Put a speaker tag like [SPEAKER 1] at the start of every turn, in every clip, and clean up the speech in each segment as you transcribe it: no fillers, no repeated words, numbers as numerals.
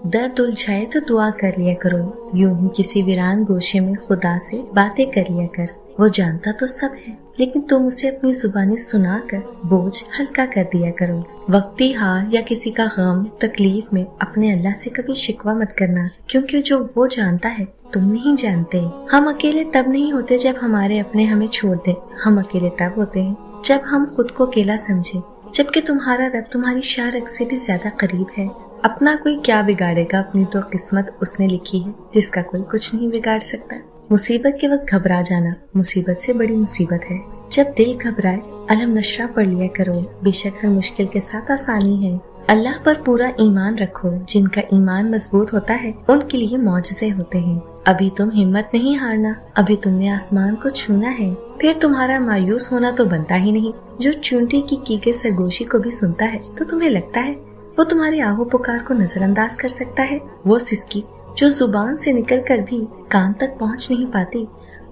[SPEAKER 1] दर्द उलझाए तो दुआ कर लिया करो, यूं ही किसी वीरान गोशे में खुदा से बातें कर लिया कर। वो जानता तो सब है, लेकिन तुम उसे अपनी जुबानी सुनाकर बोझ हल्का कर दिया करो। वक्ती हार या किसी का गम तकलीफ में अपने अल्लाह से कभी शिकवा मत करना, क्योंकि जो वो जानता है तुम नहीं जानते। हम अकेले तब नहीं होते जब हमारे अपने हमें छोड़ दें, हम अकेले तब होते हैं जब हम खुद को अकेला समझे, जबकि तुम्हारा रब तुम्हारी शाह रग से भी ज्यादा करीब है। अपना कोई क्या बिगाड़ेगा, अपनी तो किस्मत उसने लिखी है जिसका कोई कुछ नहीं बिगाड़ सकता। मुसीबत के वक्त घबरा जाना मुसीबत से बड़ी मुसीबत है। जब दिल घबराए अलम नशरा पढ़ लिया करो, बेशक हर मुश्किल के साथ आसानी है। अल्लाह पर पूरा ईमान रखो, जिनका ईमान मजबूत होता है उनके लिए मौजज़े होते हैं। अभी तुम हिम्मत नहीं हारना, अभी तुमने आसमान को छूना है, फिर तुम्हारा मायूस होना तो बनता ही नहीं। जो चूंटी की गई सरगोशी को भी सुनता है तो तुम्हें लगता है वो तुम्हारी आहो पुकार को नजरअंदाज कर सकता है। वो सिसकी जो जुबान से निकलकर भी कान तक पहुंच नहीं पाती,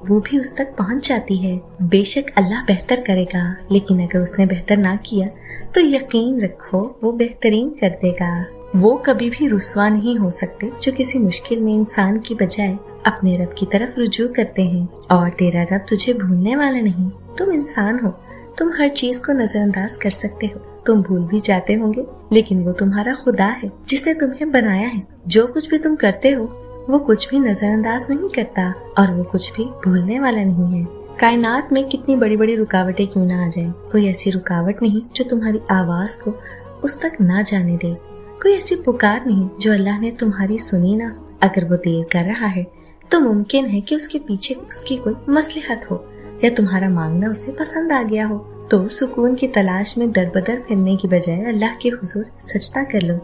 [SPEAKER 1] वो भी उस तक पहुंच जाती है। बेशक अल्लाह बेहतर करेगा, लेकिन अगर उसने बेहतर ना किया तो यकीन रखो वो बेहतरीन कर देगा। वो कभी भी रुस्वा नहीं हो सकते जो किसी मुश्किल में इंसान की बजाय अपने रब की तरफ रुजू करते हैं। और तेरा रब तुझे भूलने वाला नहीं। तुम इंसान हो, तुम हर चीज को नजरअंदाज कर सकते हो, तुम भूल भी जाते होंगे, लेकिन वो तुम्हारा खुदा है जिसने तुम्हें बनाया है। जो कुछ भी तुम करते हो वो कुछ भी नजरअंदाज नहीं करता और वो कुछ भी भूलने वाला नहीं है। कायनात में कितनी बड़ी बड़ी रुकावटें क्यों ना आ जाएं, कोई ऐसी रुकावट नहीं जो तुम्हारी आवाज को उस तक ना जाने दे। कोई ऐसी पुकार नहीं जो अल्लाह ने तुम्हारी सुनी ना। अगर वो देर कर रहा है तो मुमकिन है कि उसके पीछे उसकी कोई मसलहत हो, या तुम्हारा मांगना उसे पसंद आ गया हो। तो सुकून की तलाश में दर बदर फिरने की बजाय अल्लाह के हुजूर सजदा कर लो।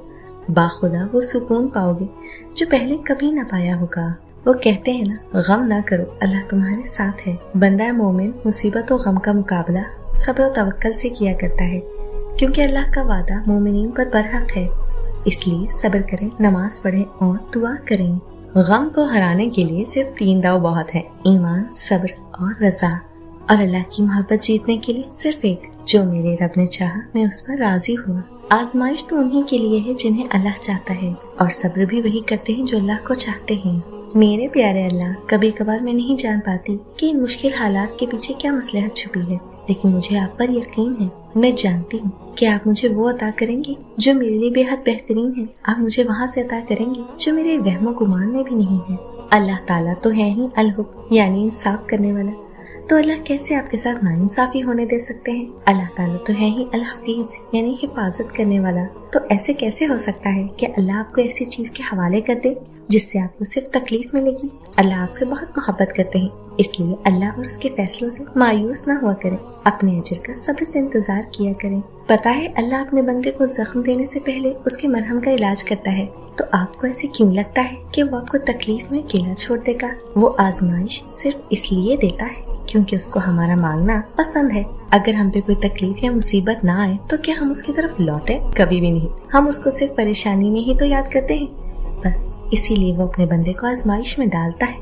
[SPEAKER 1] बाखुदा वो सुकून पाओगे जो पहले कभी ना पाया होगा। वो कहते हैं ना, गम ना करो, अल्लाह तुम्हारे साथ है। बंदा मोमिन मुसीबत और गम का मुकाबला सब्र और तवक्कल से किया करता है, क्योंकि अल्लाह का वादा मोमिनीन पर बरहक है। इसलिए सब्र करें, नमाज पढ़ें और दुआ करें। गम को हराने के लिए सिर्फ 3 दाव बहुत है, ईमान, सब्र और रजा। और अल्लाह की मोहब्बत जीतने के लिए सिर्फ एक, जो मेरे रब ने चाहा मैं उस पर राजी हुआ। आजमाइश तो उन्हीं के लिए है जिन्हें अल्लाह चाहता है, और सब्र भी वही करते हैं जो अल्लाह को चाहते हैं। मेरे प्यारे अल्लाह, कभी कभार मैं नहीं जान पाती कि इन मुश्किल हालात के पीछे क्या मसलहत छुपी है, लेकिन मुझे आप पर यकीन है। मैं जानती हूँ कि आप मुझे वो अता करेंगे जो मेरे लिए बेहद बेहतरीन है। आप मुझे वहाँ से अता करेंगे जो मेरे वहमो गुमान में भी नहीं है। अल्लाह ताला तो है ही अल-हुक्म यानी इंसाफ करने वाला, तो अल्लाह कैसे आपके साथ नाइंसाफी होने दे सकते हैं। अल्लाह ताला तो है ही अल-हफीज यानी हिफाजत करने वाला, तो ऐसे कैसे हो सकता है कि अल्लाह आपको ऐसी चीज के हवाले कर दे जिससे आपको सिर्फ तकलीफ मिलेगी। अल्लाह आपसे बहुत मोहब्बत करते हैं, इसलिए अल्लाह और उसके फैसलों से मायूस ना हुआ करें। अपने अजर का सब्र से इंतजार किया करें। पता है अल्लाह अपने बंदे को जख्म देने से पहले उसके मरहम का इलाज करता है, तो आपको ऐसे क्यों लगता है कि वो आपको तकलीफ में अकेला छोड़ देगा? वो आजमाइश सिर्फ इसलिए देता है क्योंकि उसको हमारा मांगना पसंद है। अगर हम पे कोई तकलीफ या मुसीबत ना आए तो क्या हम उसकी तरफ लौटे? कभी भी नहीं। हम उसको सिर्फ परेशानी में ही तो याद करते हैं। बस इसीलिए वो अपने बंदे को आजमाइश में डालता है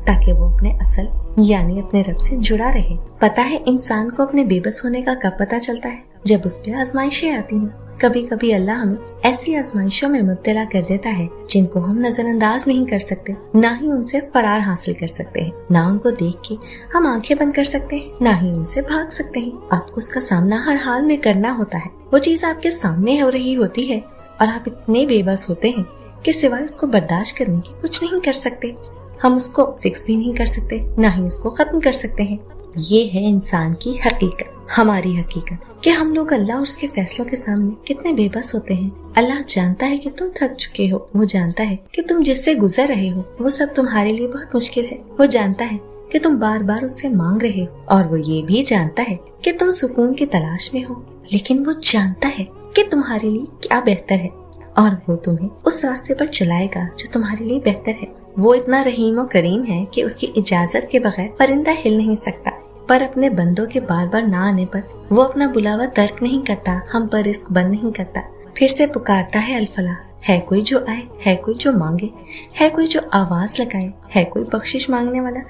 [SPEAKER 1] ताकि वो अपने असल यानी अपने रब से जुड़ा रहे। पता है इंसान को अपने बेबस होने का कब पता चलता है? जब उस पे आजमाइशें आती हैं। कभी कभी अल्लाह हमें ऐसी आजमाइशों में मुब्तला कर देता है जिनको हम नजरअंदाज नहीं कर सकते, ना ही उनसे फरार हासिल कर सकते हैं, ना उनको देख के हम आंखें बंद कर सकते हैं, ना ही उनसे भाग सकते हैं। आपको उसका सामना हर हाल में करना होता है। वो चीज आपके सामने हो रही होती है और आप इतने बेबस होते हैं कि सिवाय उसको बर्दाश्त करने के कुछ नहीं कर सकते। हम उसको फिक्स भी नहीं कर सकते, ना ही उसको खत्म कर सकते हैं। ये है इंसान की हकीकत, हमारी हकीकत, कि हम लोग अल्लाह और उसके फैसलों के सामने कितने बेबस होते हैं। अल्लाह जानता है कि तुम थक चुके हो, वो जानता है कि तुम जिससे गुजर रहे हो वो सब तुम्हारे लिए बहुत मुश्किल है। वो जानता है कि तुम बार बार उससे मांग रहे हो, और वो ये भी जानता है कि तुम सुकून की तलाश में हो, लेकिन वो जानता है कि तुम्हारे लिए क्या बेहतर है, और वो तुम्हें उस रास्ते पर चलाएगा जो तुम्हारे लिए बेहतर है। वो इतना रहीम और करीम है कि उसकी इजाजत के बगैर परिंदा हिल नहीं सकता, पर अपने बंदों के बार बार ना आने पर वो अपना बुलावा तर्क नहीं करता, हम पर रिस्क बंद नहीं करता, फिर से पुकारता है अल-फलाह, है कोई जो आए, है कोई जो मांगे, है कोई जो आवाज लगाए, है कोई बख्शिश मांगने वाला,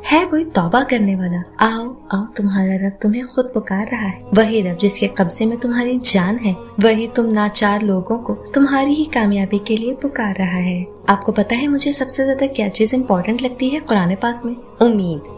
[SPEAKER 1] है कोई तौबा करने वाला। आओ आओ, तुम्हारा रब तुम्हें खुद पुकार रहा है। वही रब जिसके कब्जे में तुम्हारी जान है, वही तुम नाचार लोगों को तुम्हारी ही कामयाबी के लिए पुकार रहा है। आपको पता है मुझे सबसे ज्यादा क्या चीज इम्पोर्टेंट लगती है कुरान पाक में? उम्मीद।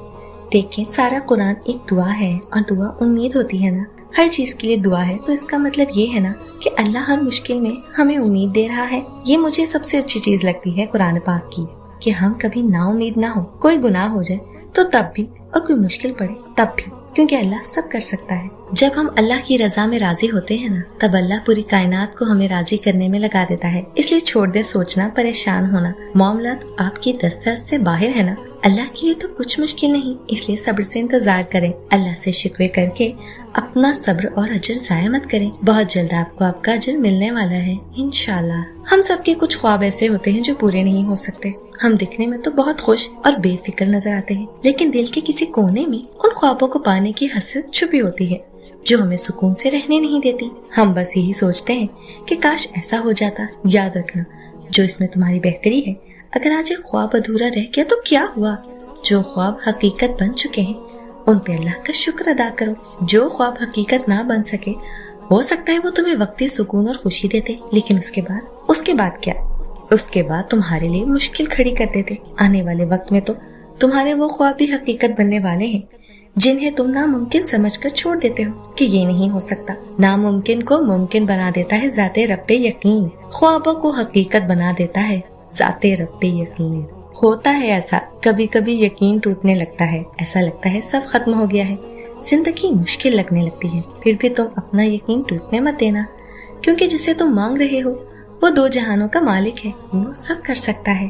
[SPEAKER 1] देखें, सारा कुरान एक दुआ है और दुआ उम्मीद होती है ना। हर चीज के लिए दुआ है तो इसका मतलब ये है ना कि अल्लाह हर मुश्किल में हमें उम्मीद दे रहा है। ये मुझे सबसे अच्छी चीज लगती है कुरान पाक की, कि हम कभी ना उम्मीद ना हो। कोई गुनाह हो जाए तो तब भी, और कोई मुश्किल पड़े तब भी, क्योंकि अल्लाह सब कर सकता है। जब हम अल्लाह की रजा में राजी होते हैं ना, तब अल्लाह पूरी कायनात को हमें राजी करने में लगा देता है। इसलिए छोड़ दे सोचना, परेशान होना। मामलात आपकी दस्तरस से बाहर है ना, अल्लाह के लिए तो कुछ मुश्किल नहीं। इसलिए सब्र से इंतजार करें, अल्लाह से शिकवे करके अपना सब्र और अजर जाया मत करें। बहुत जल्द आपको आपका अजर मिलने वाला है इंशाल्लाह। हम सबके कुछ ख्वाब ऐसे होते हैं जो पूरे नहीं हो सकते। हम दिखने में तो बहुत खुश और बेफिक्र नजर आते हैं, लेकिन दिल के किसी कोने में उन ख्वाबों को पाने की हसरत छुपी होती है जो हमें सुकून से रहने नहीं देती। हम बस यही सोचते हैं कि काश ऐसा हो जाता। याद रखना, जो इसमें तुम्हारी बेहतरी है, अगर आज एक ख्वाब अधूरा रह गया तो क्या हुआ? जो ख्वाब हकीकत बन चुके हैं उन पे अल्लाह का शुक्र अदा करो। जो ख्वाब हकीकत ना बन सके, हो सकता है वो तुम्हें वक्ती सुकून और खुशी देते, लेकिन उसके बाद क्या? उसके बाद तुम्हारे लिए मुश्किल खड़ी कर देते। आने वाले वक्त में तो तुम्हारे वो ख्वाब भी हकीकत बनने वाले हैं जिन्हें तुम नामुमकिन समझकर छोड़ देते हो कि ये नहीं हो सकता। नामुमकिन को मुमकिन बना देता है ज़ाते रब्बे यकीन। ख्वाबों को हकीकत बना देता है ज़ाते रब्बे यकीन। होता है ऐसा, कभी कभी यकीन टूटने लगता है, ऐसा लगता है सब खत्म हो गया है, जिंदगी मुश्किल लगने लगती है। फिर भी तुम अपना यकीन टूटने मत देना, क्योंकि जिसे तुम मांग रहे हो वो दो जहानों का मालिक है, वो सब कर सकता है।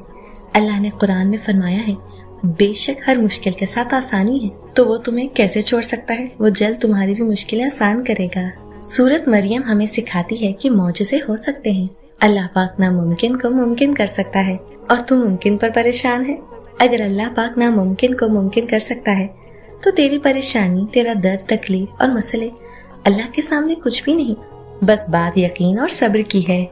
[SPEAKER 1] अल्लाह ने कुरान में फरमाया है, बेशक हर मुश्किल के साथ आसानी है, तो वो तुम्हें कैसे छोड़ सकता है? वो जल्द तुम्हारी भी मुश्किलें आसान करेगा। सूरत मरियम हमें सिखाती है कि मौजज़े हो सकते हैं। अल्लाह पाक नामुमकिन को मुमकिन कर सकता है और तुम मुमकिन पर परेशान है। अगर अल्लाह पाक नामुमकिन को मुमकिन कर सकता है तो तेरी परेशानी, तेरा दर्द, तकलीफ और मसले अल्लाह के सामने कुछ भी नहीं। बस बात यकीन और सब्र की है।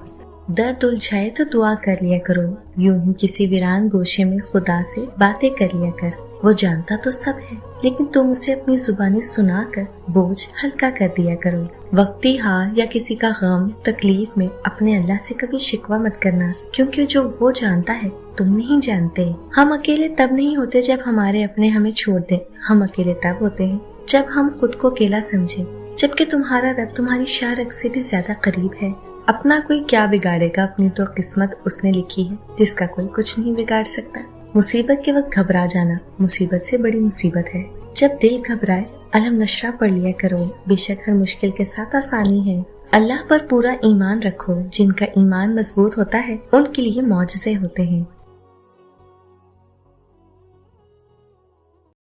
[SPEAKER 1] दर्द उलझाए तो दुआ कर लिया करो, यूं ही किसी वीरान गोशे में खुदा से बातें कर लिया कर। वो जानता तो सब है, लेकिन तुम उसे अपनी जुबानी सुनाकर बोझ हल्का कर दिया करो। वक्ती हार या किसी का गम, तकलीफ में अपने अल्लाह से कभी शिकवा मत करना, क्योंकि जो वो जानता है तुम नहीं जानते। हम अकेले तब नहीं होते जब हमारे अपने हमें छोड़ दें। हम अकेले तब होते हैं जब हम खुद को अकेला समझें, जबकि तुम्हारा रब तुम्हारी शारक से भी ज्यादा करीब है। अपना कोई क्या बिगाड़ेगा, अपनी तो किस्मत उसने लिखी है जिसका कोई कुछ नहीं बिगाड़ सकता। मुसीबत के वक्त घबरा जाना मुसीबत से बड़ी मुसीबत है। जब दिल घबराए अलम नशरा पढ़ लिया करो, बेशक हर मुश्किल के साथ आसानी है। अल्लाह पर पूरा ईमान रखो, जिनका ईमान मजबूत होता है उनके लिए मौजज़े होते हैं।